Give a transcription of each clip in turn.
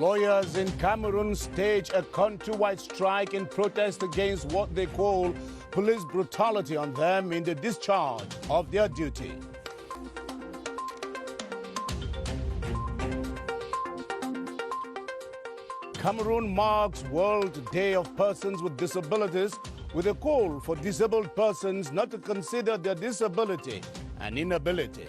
Lawyers in Cameroon stage a countrywide strike in protest against what they call police brutality on them in the discharge of their duty. Cameroon marks World Day of Persons with Disabilities with a call for disabled persons not to consider their disability an inability.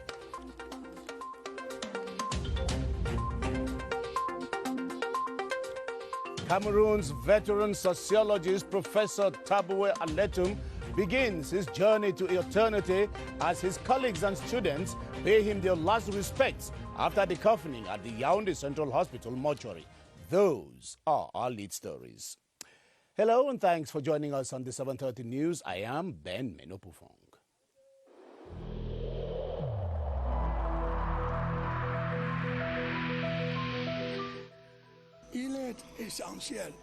Cameroon's veteran sociologist Professor Tabuwe Aletum begins his journey to eternity as his colleagues and students pay him their last respects after the coffin at the Yaoundé Central Hospital mortuary. Those are our lead stories. Hello and thanks for joining us on the 7:30 News. I am Ben Menopufong.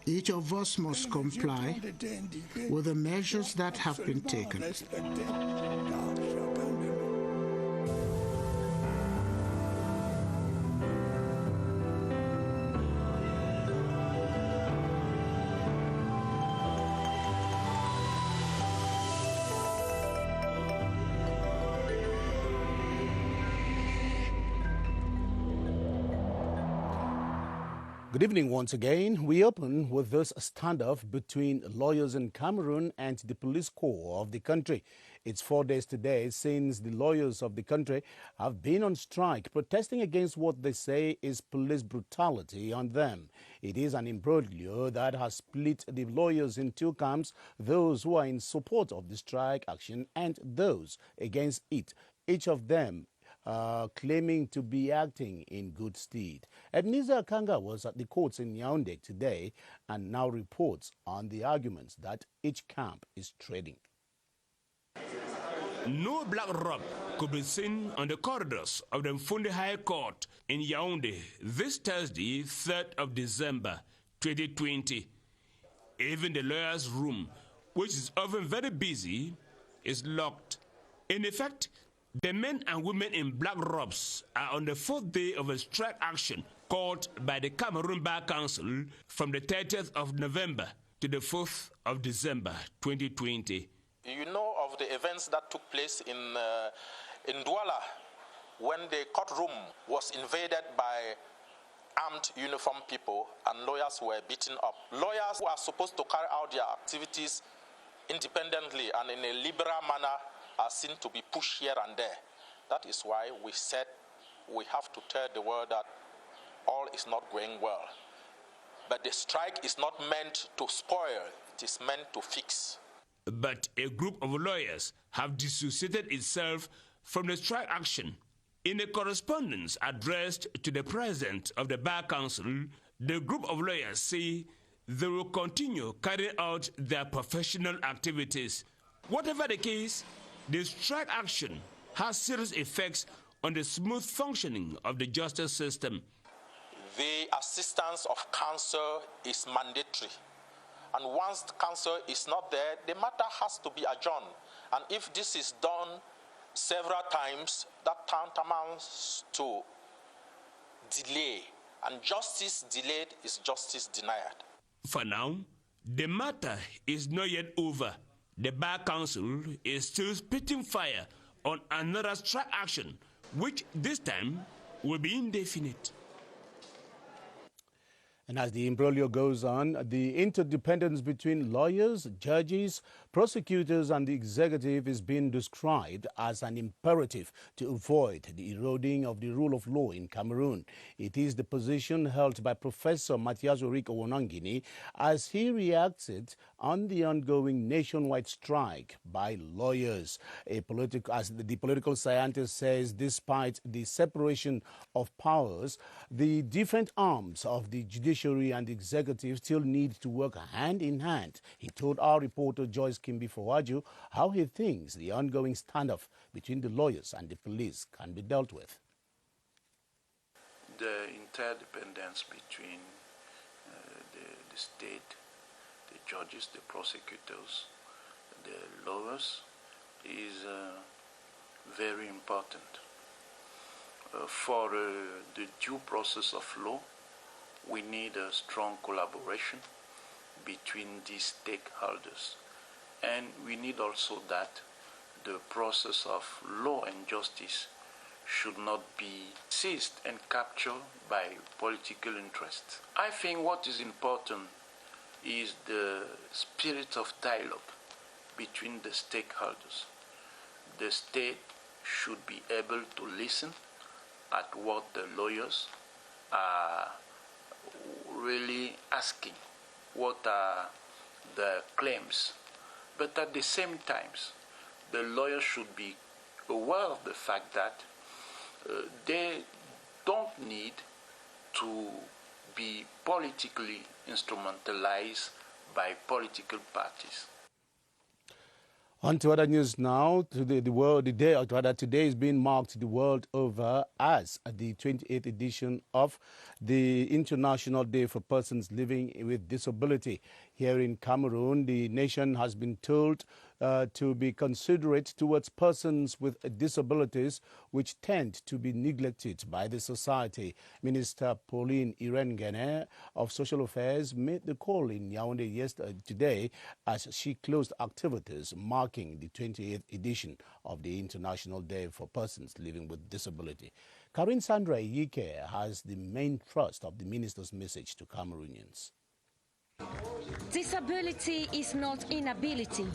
Each of us must comply with the measures that have been taken. Good evening once again. We open with this standoff between lawyers in Cameroon and the police corps of the country. It's 4 days today since the lawyers of the country have been on strike, protesting against what they say is police brutality on them. It is an imbroglio that has split the lawyers in two camps, those who are in support of the strike action and those against it, each of them claiming to be acting in good stead. Ebenezer Kanga was at the courts in Yaoundé today and now reports on the arguments that each camp is trading. No black robe could be seen on the corridors of the Mfunde High Court in Yaoundé this Thursday, 3rd of December 2020. Even the lawyer's room, which is often very busy, is locked. In effect, the men and women in black robes are on the 4th day of a strike action called by the Cameroon Bar Council from the 30th of November to the 4th of December 2020. You know of the events that took place in Douala when the courtroom was invaded by armed uniformed people and lawyers were beaten up. Lawyers who are supposed to carry out their activities independently and in a liberal manner are seen to be pushed here and there. That is why we said we have to tell the world that all is not going well. But the strike is not meant to spoil, it is meant to fix. But a group of lawyers have dissociated itself from the strike action. In a correspondence addressed to the president of the Bar Council, the group of lawyers say they will continue carrying out their professional activities. Whatever the case, the strike action has serious effects on the smooth functioning of the justice system. The assistance of counsel is mandatory. And once the counsel is not there, the matter has to be adjourned. And if this is done several times, that tantamounts to delay. And justice delayed is justice denied. For now, the matter is not yet over. The Bar Council is still spitting fire on another strike action, which this time will be indefinite. And as the imbroglio goes on, the interdependence between lawyers, judges, prosecutors and the executive is being described as an imperative to avoid the eroding of the rule of law in Cameroon. It is the position held by Professor Mathias Ulrich Owonangini as he reacted on the ongoing nationwide strike by lawyers. As the political scientist says, despite the separation of powers, the different arms of the judiciary and the executive still need to work hand in hand. He told our reporter Joyce Kimbi Fawaju how he thinks the ongoing standoff between the lawyers and the police can be dealt with. The interdependence between the state, the judges, the prosecutors, the lawyers is very important for the due process of law we need a strong collaboration between these stakeholders. And we need also that the process of law and justice should not be seized and captured by political interests. I think what is important is the spirit of dialogue between the stakeholders. The state should be able to listen at what the lawyers are really asking, what are the claims. But at the same time, the lawyers should be aware of the fact that they don't need to be politically instrumentalized by political parties. On to other news now. Today is being marked the world over as the 28th edition of the International Day for Persons Living with Disability. Here in Cameroon, the nation has been told to be considerate towards persons with disabilities which tend to be neglected by the society. Minister Pauline Irene of Social Affairs made the call in Yaoundé today as she closed activities marking the 28th edition of the International Day for Persons Living with Disability. Karin Sandra Yike has the main thrust of the minister's message to Cameroonians. Disability is not inability,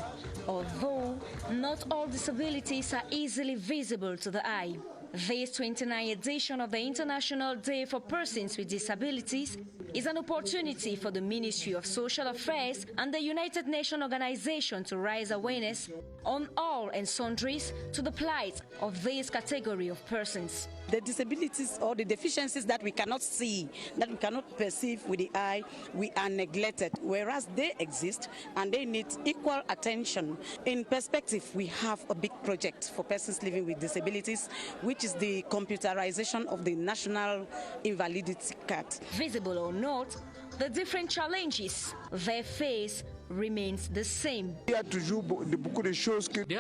although not all disabilities are easily visible to the eye. This 29th edition of the International Day for Persons with Disabilities is an opportunity for the Ministry of Social Affairs and the United Nations Organization to raise awareness on all and sundries to the plight of this category of persons. The disabilities or the deficiencies that we cannot see, that we cannot perceive with the eye, we are neglected, whereas they exist and they need equal attention. In perspective, we have a big project for persons living with disabilities, which is the computerization of the National Invalidity Card. Visible or not, the different challenges they face remains the same. There are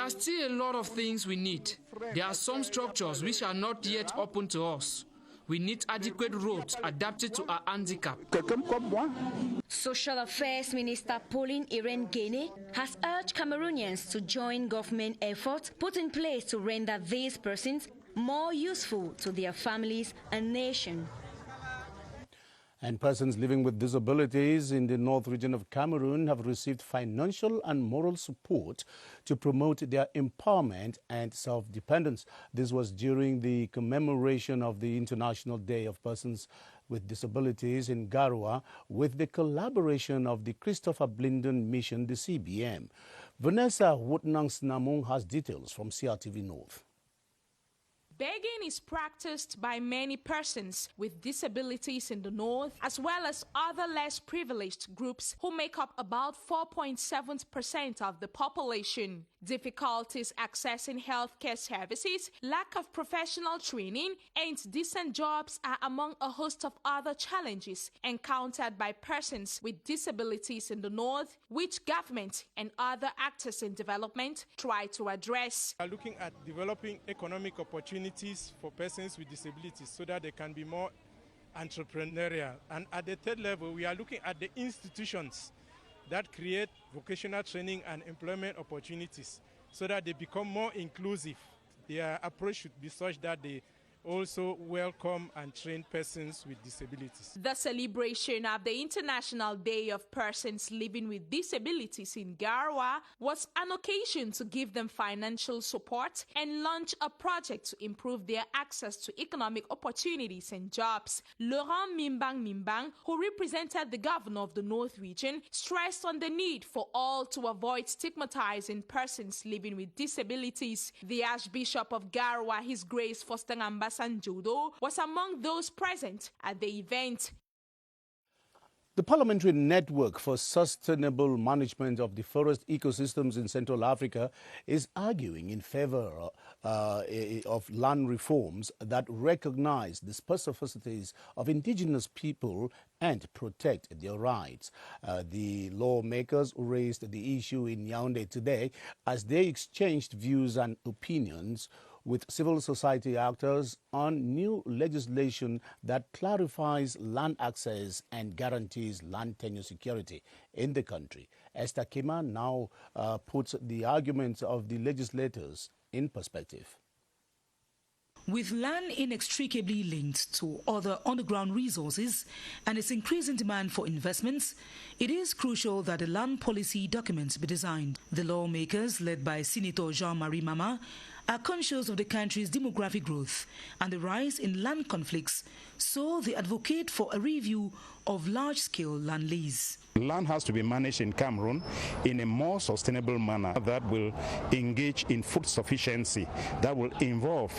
still a lot of things we need. There are some structures which are not yet open to us. We need adequate roads adapted to our handicap. Social Affairs Minister Pauline Irene has urged Cameroonians to join government efforts put in place to render these persons more useful to their families and nation. And persons living with disabilities in the North region of Cameroon have received financial and moral support to promote their empowerment and self-dependence. This was during the commemoration of the International Day of Persons with Disabilities in Garoua with the collaboration of the Christopher Blinden Mission, the CBM. Vanessa Wotnang-Snamong has details from CRTV North. Begging is practiced by many persons with disabilities in the north, as well as other less privileged groups who make up about 4.7% of the population. Difficulties accessing healthcare services, lack of professional training, and decent jobs are among a host of other challenges encountered by persons with disabilities in the north, which government and other actors in development try to address. We are looking at developing economic opportunities for persons with disabilities so that they can be more entrepreneurial. And at the third level, we are looking at the institutions that create vocational training and employment opportunities so that they become more inclusive. Their approach should be such that they also welcome and train persons with disabilities. The celebration of the International Day of Persons Living with Disabilities in Garoua was an occasion to give them financial support and launch a project to improve their access to economic opportunities and jobs. Laurent Mimbang, who represented the governor of the North region, stressed on the need for all to avoid stigmatizing persons living with disabilities. The Archbishop of Garoua, His Grace Faustin Sanjodo, was among those present at the event. The Parliamentary Network for Sustainable Management of the Forest Ecosystems in Central Africa is arguing in favor of land reforms that recognize the specificities of indigenous people and protect their rights. The lawmakers raised the issue in Yaoundé today as they exchanged views and opinions with civil society actors on new legislation that clarifies land access and guarantees land tenure security in the country. Kamer now puts the arguments of the legislators in perspective. With land inextricably linked to other underground resources and its increasing demand for investments, it is crucial that a land policy document be designed. The lawmakers, led by Senator Jean-Marie Mama, are conscious of the country's demographic growth and the rise in land conflicts, so they advocate for a review of large-scale land lease. Land has to be managed in Cameroon in a more sustainable manner that will engage in food sufficiency, that will involve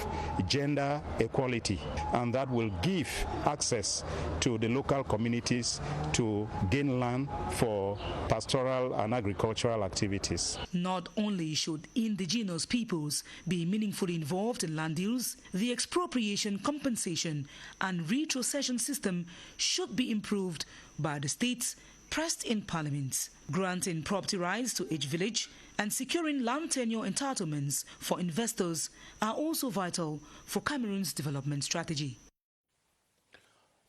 gender equality, and that will give access to the local communities to gain land for pastoral and agricultural activities. Not only should indigenous peoples be meaningfully involved in land deals, the expropriation, compensation and retrocession system should be improved by the states pressed in parliaments. Granting property rights to each village and securing land tenure entitlements for investors are also vital for Cameroon's development strategy.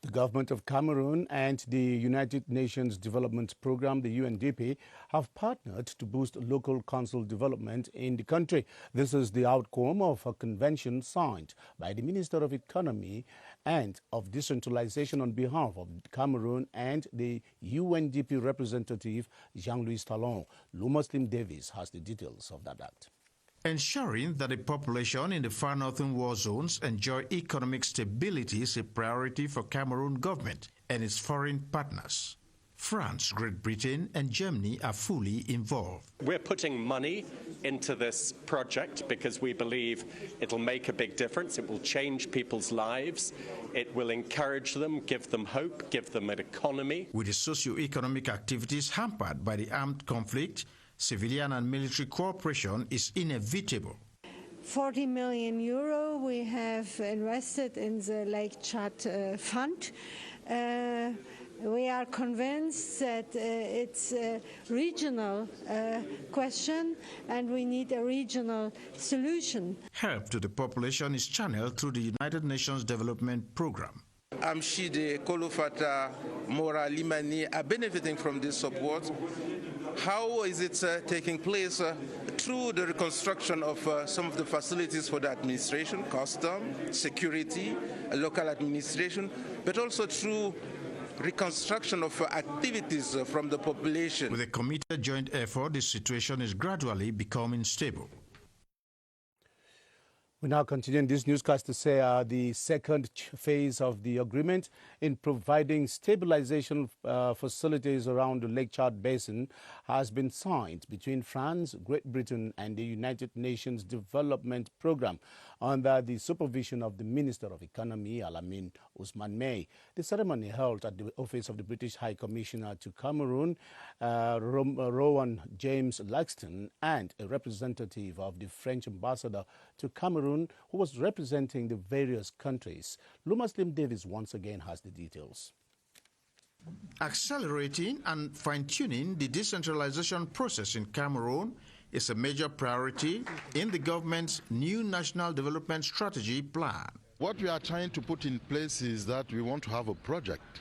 The government of Cameroon and the United Nations Development Programme, the UNDP, have partnered to boost local council development in the country. This is the outcome of a convention signed by the Minister of Economy and of Decentralization on behalf of Cameroon and the UNDP representative Jean-Louis Talon. Muslim Davis has the details of that act. Ensuring that the population in the far northern war zones enjoy economic stability is a priority for Cameroon government and its foreign partners. France, Great Britain and Germany are fully involved. We're putting money into this project because we believe it'll make a big difference. It will change people's lives. It will encourage them, give them hope, give them an economy. With the socio-economic activities hampered by the armed conflict, civilian and military cooperation is inevitable. 40 million euro we have invested in the Lake Chad Fund. We are convinced that it's a regional question and we need a regional solution. Help to the population is channeled through the United Nations Development Programme. Amshide, Kolofata, Mora, Limani are benefiting from this support. How is it taking place? Through the reconstruction of some of the facilities for the administration, custom, security, local administration, but also through reconstruction of activities from the population. With a committed joint effort, the situation is gradually becoming stable. We now continue in this newscast to say the second phase of the agreement in providing stabilization facilities around the Lake Chad Basin has been signed between France, Great Britain and the United Nations Development Programme under the supervision of the Minister of Economy, Alamin Ousmane May. The ceremony held at the office of the British High Commissioner to Cameroon, Rowan James Laxton, and a representative of the French ambassador to Cameroon, who was representing the various countries. Muslim Davis once again has the details. Accelerating and fine-tuning the decentralization process in Cameroon is a major priority in the government's new National Development Strategy plan. What we are trying to put in place is that we want to have a project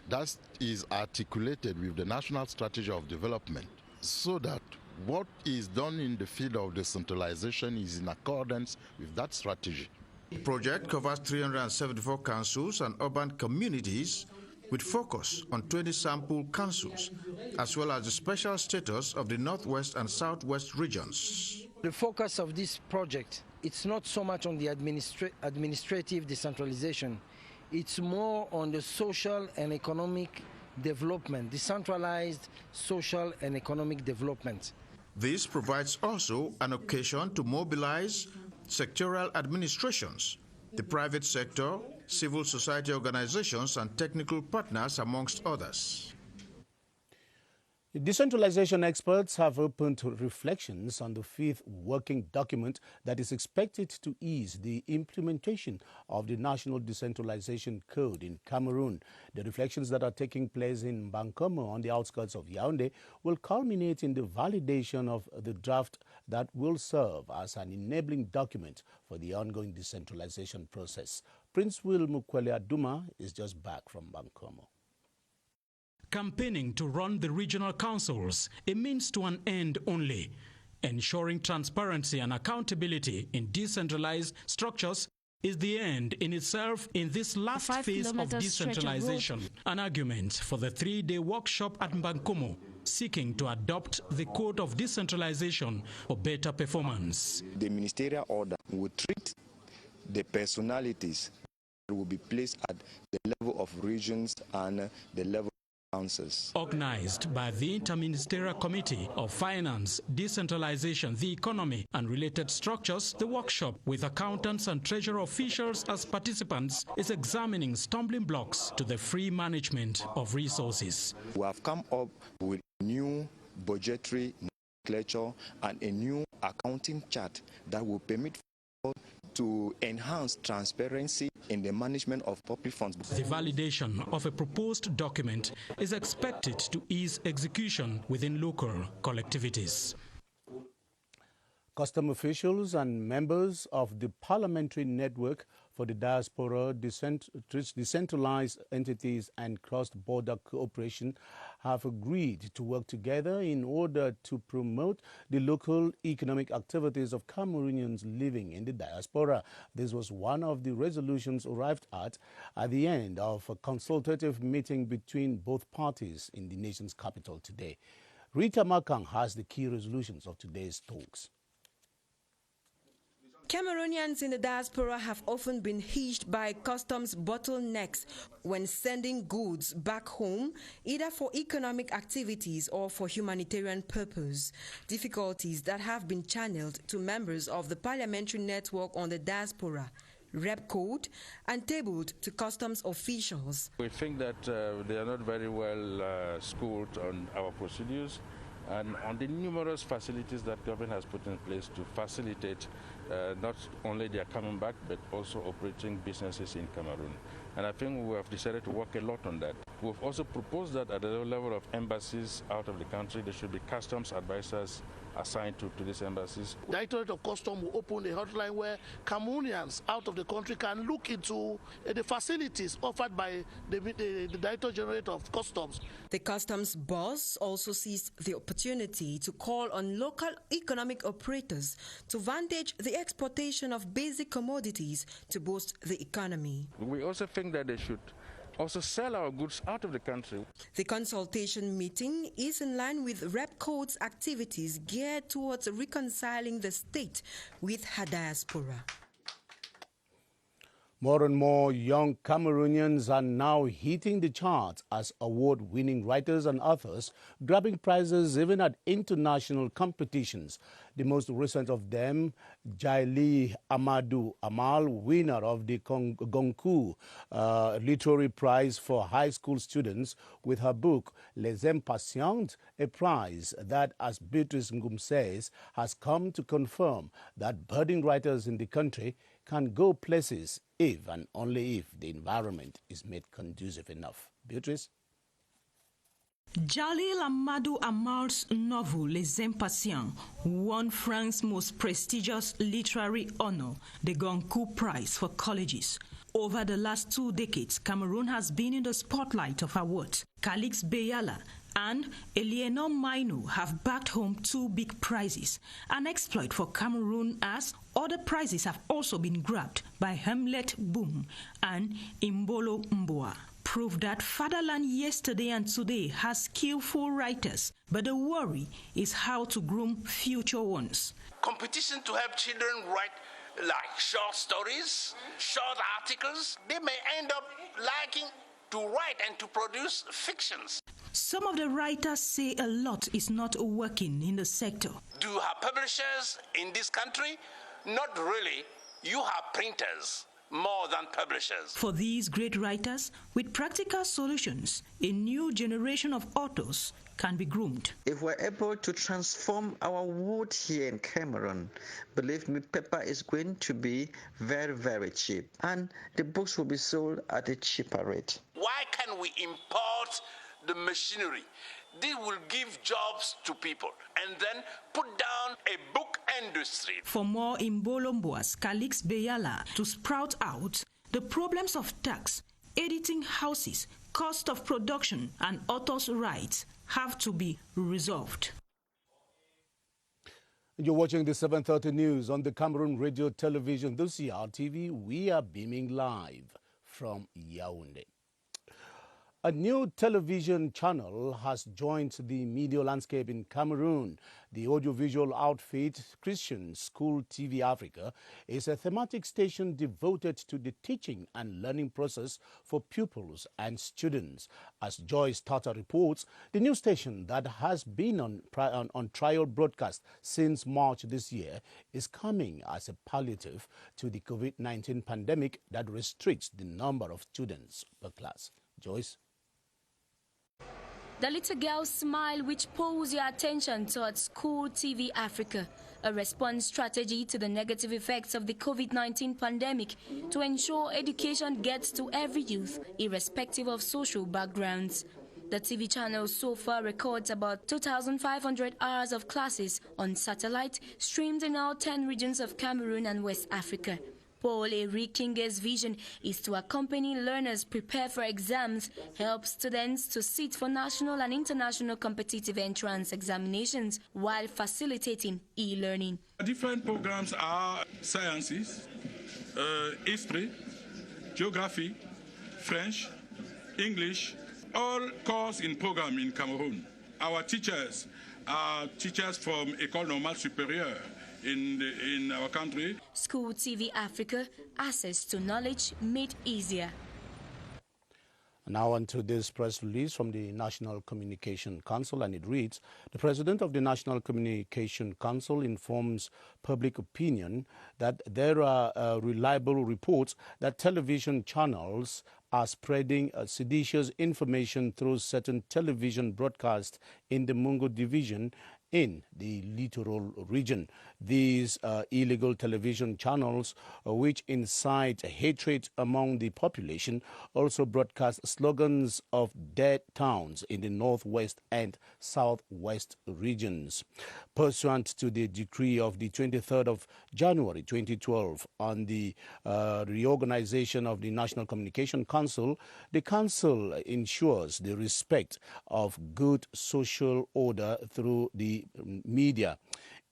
that is articulated with the National Strategy of Development so that what is done in the field of decentralization is in accordance with that strategy. The project covers 374 councils and urban communities with focus on 20 sample councils, as well as the special status of the Northwest and Southwest regions. The focus of this project, it's not so much on the administrative decentralization, it's more on the social and economic development, decentralized social and economic development. This provides also an occasion to mobilize sectoral administrations, the private sector, civil society organizations and technical partners, amongst others. Decentralization experts have opened reflections on the fifth working document that is expected to ease the implementation of the National Decentralization Code in Cameroon. The reflections that are taking place in Bankomo on the outskirts of Yaoundé will culminate in the validation of the draft that will serve as an enabling document for the ongoing decentralization process. Prince Will Mukwele Aduma is just back from Bankomo. Campaigning to run the regional councils, a means to an end only. Ensuring transparency and accountability in decentralized structures is the end in itself in this last phase of decentralization. An argument for the 3-day workshop at Bankomo, seeking to adopt the Code of Decentralization for better performance. The ministerial order will treat the personalities that will be placed at the level of regions and the level councils. Organized by the Interministerial Committee of Finance, Decentralization, the Economy and Related Structures, the workshop with accountants and treasury officials as participants is examining stumbling blocks to the free management of resources. We have come up with new budgetary nomenclature and a new accounting chart that will permit to enhance transparency in the management of public funds. The validation of a proposed document is expected to ease execution within local collectivities. Custom officials and members of the Parliamentary Network for the Diaspora, Decentralized Entities and Cross-Border Cooperation have agreed to work together in order to promote the local economic activities of Cameroonians living in the diaspora. This was one of the resolutions arrived at the end of a consultative meeting between both parties in the nation's capital today. Rita Makang has the key resolutions of today's talks. Cameroonians in the diaspora have often been hinged by customs bottlenecks when sending goods back home, either for economic activities or for humanitarian purpose. Difficulties that have been channeled to members of the Parliamentary Network on the Diaspora, Rep Code, and tabled to customs officials. We think that they are not very well schooled on our procedures and on the numerous facilities that government has put in place to facilitate not only their coming back, but also operating businesses in Cameroon. And I think we have decided to work a lot on that. We've also proposed that at the level of embassies out of the country, there should be customs advisors assigned to these embassies. The Directorate of Customs will open a hotline where Cameroonians out of the country can look into the facilities offered by the Director General of Customs. The customs boss also seized the opportunity to call on local economic operators to vantage the exportation of basic commodities to boost the economy. We also think that they should also sell our goods out of the country. The consultation meeting is in line with Rep Code's activities geared towards reconciling the state with her diaspora. More and more young Cameroonians are now hitting the charts as award-winning writers and authors, grabbing prizes even at international competitions. The most recent of them, Jaili Amadou Amal, winner of the Goncourt Literary Prize for high school students with her book Les Impatients, a prize that, as Beatrice Ngum says, has come to confirm that budding writers in the country can go places if and only if the environment is made conducive enough. Beatrice? Jalil Amadou Amal's novel Les Impatients won France's most prestigious literary honor, the Goncourt Prize for colleges. Over the last 2 decades, Cameroon has been in the spotlight of awards. Calix Beyala and Eleanor Maino have backed home 2 big prizes, an exploit for Cameroon as other prizes have also been grabbed by Hamlet Boom and Imbolo Mboa. Prove that fatherland yesterday and today has skillful writers, but the worry is how to groom future ones. Competition to help children write like short stories, short articles. They may end up liking to write and to produce fictions. Some of the writers say a lot is not working in the sector. Do you have publishers in this country? Not really. You have printers more than publishers. For these great writers, with practical solutions, a new generation of authors can be groomed. If we're able to transform our wood here in Cameroon, believe me, paper is going to be very, very cheap. And the books will be sold at a cheaper rate. Why can we import the machinery? This will give jobs to people and then put down a book industry. For more Imbolomboas, Calix Beyala to sprout out, the problems of tax, editing houses, cost of production, and authors' rights have to be resolved. You're watching the 7:30 news on the Cameroon Radio Television. This is RTV. We are beaming live from Yaoundé. A new television channel has joined the media landscape in Cameroon. The audiovisual outfit, Christian School TV Africa, is a thematic station devoted to the teaching and learning process for pupils and students. As Joyce Tata reports, the new station that has been on trial broadcast since March this year is coming as a palliative to the COVID-19 pandemic that restricts the number of students per class. Joyce? The little girl's smile which pulls your attention towards School TV Africa, a response strategy to the negative effects of the COVID-19 pandemic to ensure education gets to every youth, irrespective of social backgrounds. The TV channel so far records about 2,500 hours of classes on satellite, streamed in all 10 regions of Cameroon and West Africa. Paul Erikinge's vision is to accompany learners prepare for exams, help students to sit for national and international competitive entrance examinations while facilitating e-learning. Different programs are sciences, history, geography, French, English, all courses in program in Cameroon. Our teachers are teachers from École Normale Supérieure in our country. School TV Africa, access to knowledge made easier. Now on to this press release from the National Communication Council, and it reads, the President of the National Communication Council informs public opinion that there are reliable reports that television channels are spreading seditious information through certain television broadcasts in the Mungo division in the littoral region. These illegal television channels, which incite hatred among the population, also broadcast slogans of dead towns in the northwest and southwest regions. Pursuant to the decree of the 23rd of January 2012 on the reorganization of the National Communication Council, the Council ensures the respect of good social order through the media.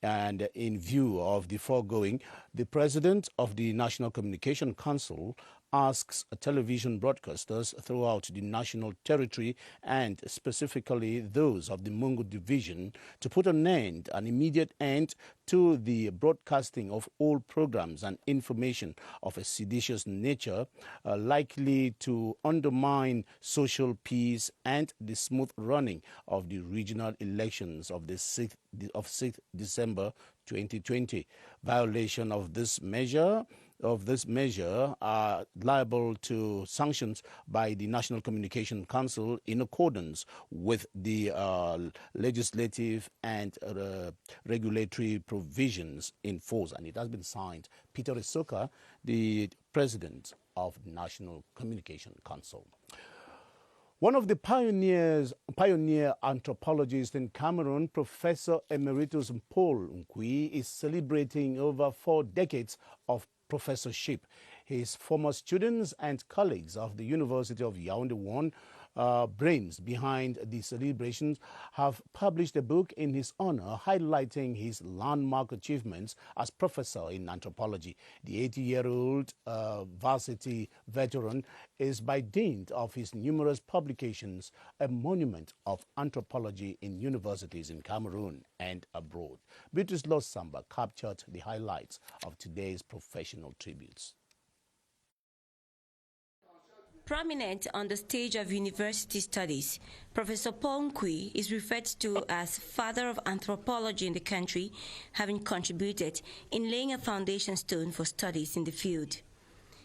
And in view of the foregoing, the President of the National Communication Council asks television broadcasters throughout the national territory and specifically those of the Mungo division to put an immediate end to the broadcasting of all programs and information of a seditious nature likely to undermine social peace and the smooth running of the regional elections of the 6th December 2020. Violation of this measure are liable to sanctions by the National Communication Council in accordance with the legislative and regulatory provisions in force. And it has been signed. Peter Isoka, the President of the National Communication Council. One of the pioneer anthropologists in Cameroon, Professor Emeritus Paul Nkui, is celebrating over 4 decades of professorship. His former students and colleagues of the University of Yaoundé brains behind the celebrations have published a book in his honor highlighting his landmark achievements as professor in anthropology. The 80-year-old varsity veteran is, by dint of his numerous publications, a monument of anthropology in universities in Cameroon and abroad. Beatrice Losamba captured the highlights of today's professional tributes. Prominent on the stage of university studies, Professor Paul Nkui is referred to as father of anthropology in the country, having contributed in laying a foundation stone for studies in the field.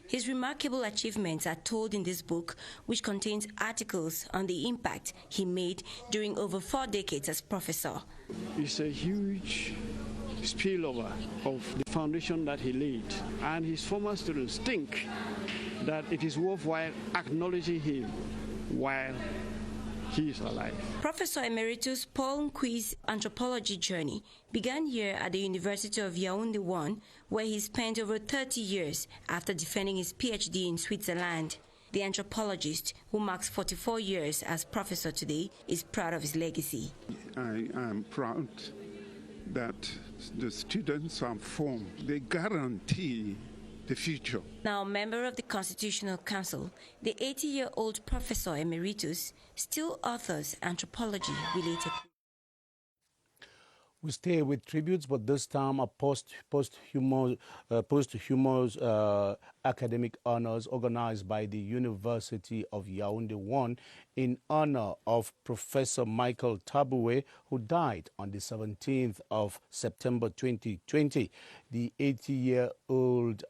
His remarkable achievements are told in this book, which contains articles on the impact he made during over 4 decades as professor. It's a huge spillover of the foundation that he laid, and his former students think that it is worthwhile acknowledging him while he is alive. Professor Emeritus Paul Nqui's anthropology journey began here at the University of Yaoundé 1, where he spent over 30 years after defending his PhD in Switzerland. The anthropologist, who marks 44 years as professor today, is proud of his legacy. I am proud that the students I'm formed, they guarantee the future. Now a member of the Constitutional Council, the 80-year-old Professor Emeritus still authors anthropology-related. We stay with tributes, but this time a posthumous academic honors organized by the University of Yaoundé 1 in honor of Professor Michael Taboué, who died on the 17th of September 2020. The 80-year-old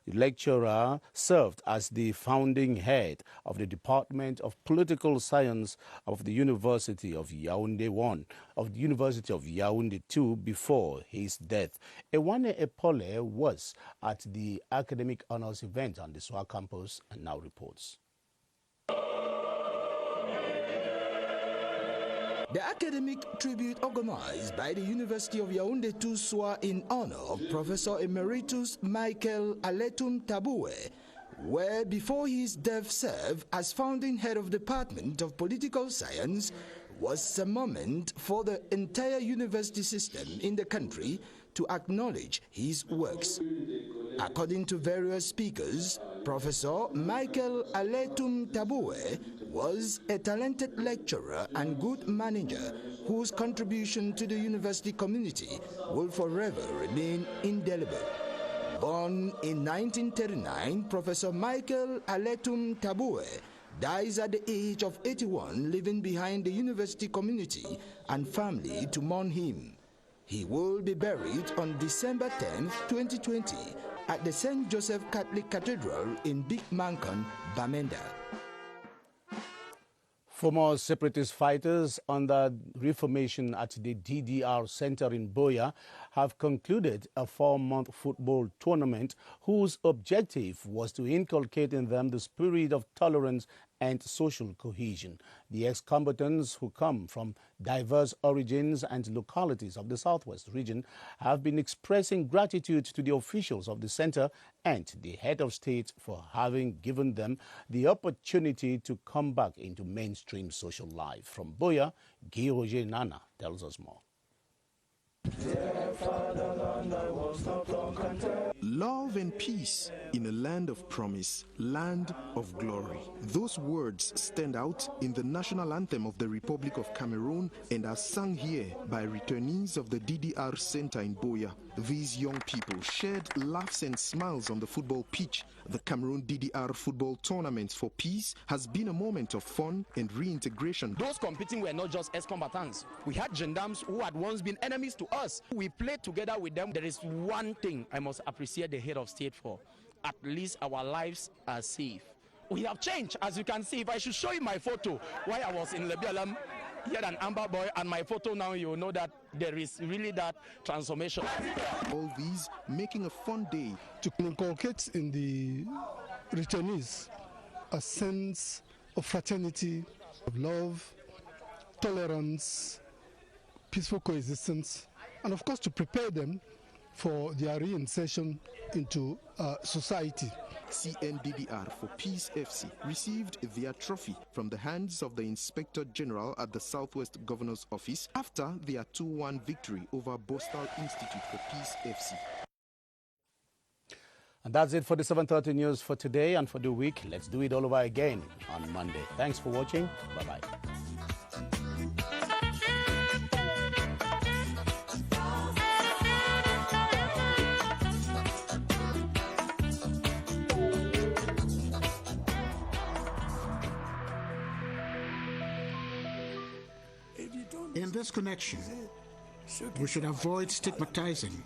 lecturer served as the founding head of the Department of Political Science of the University of Yaoundé 1, of the University of Yaoundé 2 before his death. Ewane Epole was at the academic honors event on the SWA campus and now reports. The academic tribute organized by the University of Yaoundé 2 SWA in honor of Professor Emeritus Michael Aletum Taboué, where before his death served as founding head of the Department of Political Science, was a moment for the entire university system in the country to acknowledge his works. According to various speakers, Professor Michael Aletum Taboué was a talented lecturer and good manager whose contribution to the university community will forever remain indelible. Born in 1939, Professor Michael Aletum Taboué dies at the age of 81, leaving behind the university community and family to mourn him. He will be buried on December 10, 2020 at the St. Joseph Catholic Cathedral in Big Mankon, Bamenda. Former separatist fighters under reformation at the DDR Center in Boya have concluded a 4-month football tournament whose objective was to inculcate in them the spirit of tolerance and social cohesion. The ex-combatants, who come from diverse origins and localities of the Southwest region, have been expressing gratitude to the officials of the center and the head of state for having given them the opportunity to come back into mainstream social life. From Boya, Guy Roger Nana tells us more. Love and peace in a land of promise, land of glory. Those words stand out in the national anthem of the Republic of Cameroon and are sung here by returnees of the DDR Center in Boya. These young people shared laughs and smiles on the football pitch. The Cameroon DDR football tournament for peace has been a moment of fun and reintegration. Those competing were not just ex-combatants. We had gendarmes who had once been enemies to us. We played together with them. There is one thing I must appreciate the head of state for. At least our lives are safe. We have changed, as you can see. If I should show you my photo while I was in Lebialam, here an amber boy, and my photo now, you know that there is really that transformation. All these making a fun day to inculcate in the returnees a sense of fraternity, of love, tolerance, peaceful coexistence, and of course to prepare them for their reinsertion into society. CNDDR for Peace FC received their trophy from the hands of the Inspector General at the Southwest Governor's Office after their 2-1 victory over Bostal Institute for Peace FC. And that's it for the 7:30 news for today and for the week. Let's do it all over again on Monday. Thanks for watching. Bye-bye. In this connection, we should avoid stigmatizing